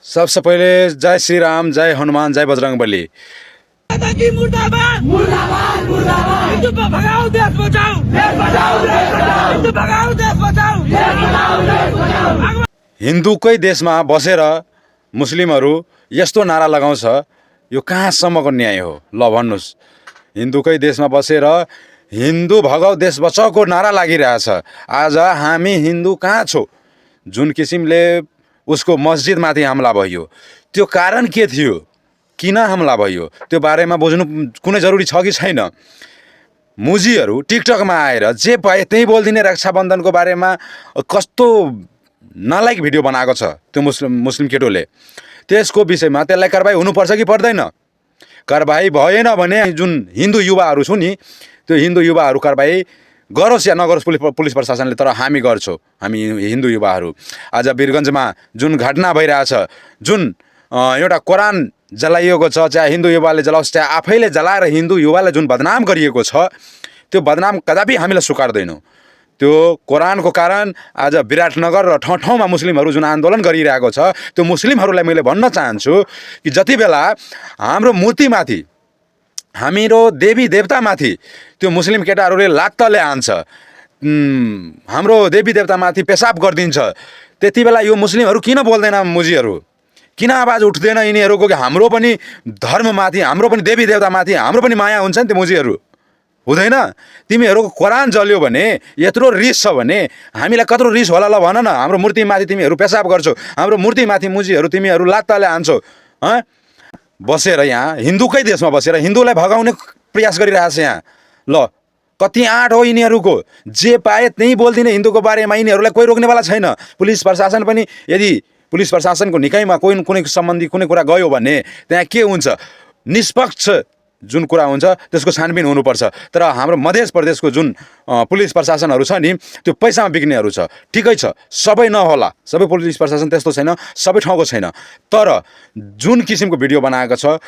सबसे पहले जय श्री राम, जय हनुमान, जय बजरंगबली। हिन्दूकै देशमा बसेर मुस्लिमहरू यस्तो नारा लगाउँछ, यो कहाँसम्मको न्याय हो? ल भन्नुहोस्। हिन्दूकै देशमा बसेर हिन्दू भगाऊ देश बचाउको नारा लागिरहेछ। आज हामी हिन्दू कहाँ छौँ? जुन किसिमले उसको मस्जिदमाथि हमला भयो, त्यो कारण के थियो? किन हमला भयो? त्यो बारेमा बुझ्नु कुनै जरुरी छ कि छैन? मुजीहरू टिकटकमा आएर जे पाए त्यही बोलिदिने रक्षाबन्धनको बारेमा कस्तो नलायक भिडियो बनाएको छ त्यो मुस्लिम केटोले। त्यसको विषयमा त्यसलाई कारबाही हुनुपर्छ कि पर्दैन? कारबाही भएन भने जुन हिन्दू युवाहरू छु नि, त्यो हिन्दू युवाहरू कारबाही गरोस् या नगरोस् पुलिस प्रशासनले, तर हामी गर्छौँ। हामी हिन्दू युवाहरू आज वीरगन्जमा जुन घटना भइरहेछ, जुन एउटा कुरान जलाइएको छ, चाहे हिन्दू युवाले जलाओस् चाहे आफैले जलाएर हिन्दू युवालाई जुन बदनाम गरिएको छ, त्यो बदनाम कदापि हामीले स्वीकार्दैनौँ। त्यो कुरानको कारण आज विराटनगर र ठाउँ ठाउँमा मुस्लिमहरू जुन आन्दोलन गरिरहेको छ, त्यो मुस्लिमहरूलाई मैले भन्न चाहन्छु कि जति बेला हाम्रो मूर्तिमाथि, हाम्रो देवी देवतामाथि त्यो मुस्लिम केटाहरूले लात्तले हान्छ, हाम्रो देवी देवतामाथि पेसाब गरिदिन्छ, त्यति बेला यो मुस्लिमहरू किन बोल्दैन? मुजीहरू किन आवाज उठ्दैन यिनीहरूको? कि हाम्रो पनि धर्ममाथि, हाम्रो पनि देवी देवतामाथि हाम्रो पनि माया हुन्छ नि? त्यो मुजीहरू हुँदैन? तिमीहरूको कुरान जल्यो भने, यत्रो रिस छ भने हामीलाई कत्रो रिस होला? ल भन न। हाम्रो मूर्तिमाथि तिमीहरू पेसाब गर्छौ, हाम्रो मूर्तिमाथि मुजीहरू तिमीहरू लात्ताले हान्छौ। बसेर यहाँ हिन्दूकै देशमा बसेर हिन्दूलाई भगाउने प्रयास गरिरहेछ यहाँ। ल कति आँट हो यिनीहरूको? जे पाए त्यही बोलिदिने हिन्दूको बारेमा। यिनीहरूलाई कोही रोक्नेवाला छैन। पुलिस प्रशासन पनि, यदि पुलिस प्रशासनको निकायमा कुनै सम्बन्धी कुनै कुरा गयो भने त्यहाँ के हुन्छ? निष्पक्ष जुन कुरा हुन्छ त्यसको छानबिन हुनुपर्छ। तर हाम्रो मध्य प्रदेशको जुन पुलिस प्रशासनहरू छ नि, त्यो पैसामा बिक्नेहरू छ। ठिकै छ, सबै नहोला, सबै पुलिस प्रशासन त्यस्तो छैन, सबै ठाउँको छैन। तर जुन किसिमको भिडियो बनाएको छ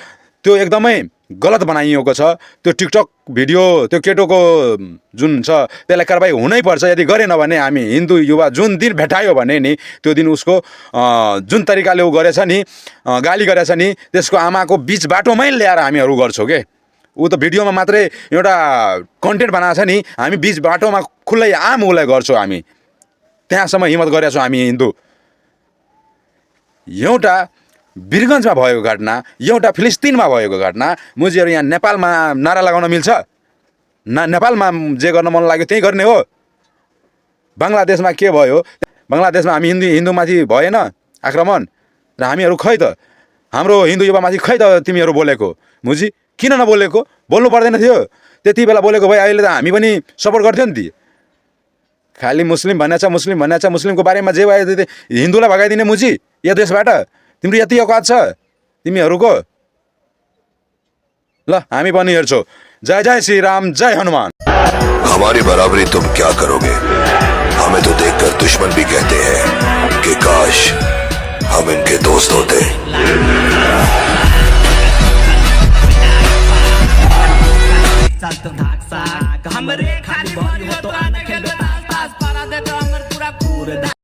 त्यो एकदमै गलत बनाइएको छ। त्यो टिकटक भिडियो, त्यो केटोको जुन छ त्यसलाई कारबाही हुनैपर्छ। यदि गरेन भने हामी हिन्दू युवा जुन दिन भेटायो भने नि, त्यो दिन उसको जुन तरिकाले ऊ गरेछ नि, गाली गरेछ नि, त्यसको आमाको बिच बाटोमै ल्याएर हामीहरू गर्छौँ के। ऊ त भिडियोमा मात्रै एउटा कन्टेन्ट बनाएको छ नि, हामी बिच बाटोमा खुल्लै आम उसलाई गर्छौँ। हामी त्यहाँसम्म हिम्मत गरेका छौँ हामी हिन्दू। एउटा वीरगन्जमा भएको घटना, एउटा फिलिस्तिनमा भएको घटना, मुजीहरू यहाँ नेपालमा नारा लगाउन मिल्छ? नेपालमा जे गर्न मन लाग्यो त्यही गर्ने हो? बङ्गलादेशमा के भयो? बङ्गलादेशमा हामी हिन्दूमाथि भएन आक्रमण, र हामीहरू खै त हाम्रो हिन्दू युवामाथि खै त तिमीहरू बोलेको? मुजी किन नबोलेको? बोल्नु पर्दैन थियो? त्यति बेला बोलेको भए अहिले त हामी पनि सपोर्ट गर्थ्यौँ नि। खालि मुस्लिम भनेछ, मुस्लिम भनेछ, मुस्लिमको बारेमा जे भयो हिन्दूलाई भगाइदिने मुजी यो देशबाट? तिम्रो यति औकात छ तिमीहरूको? ल हामी पनि हेर्छौँ। जय जय श्री राम, जय हनुमान। हमारी बराबरी तुम क्या करोगे? हमें तो देखकर दुश्मन भी कहते हैं कि काश हम इनके दोस्त होते।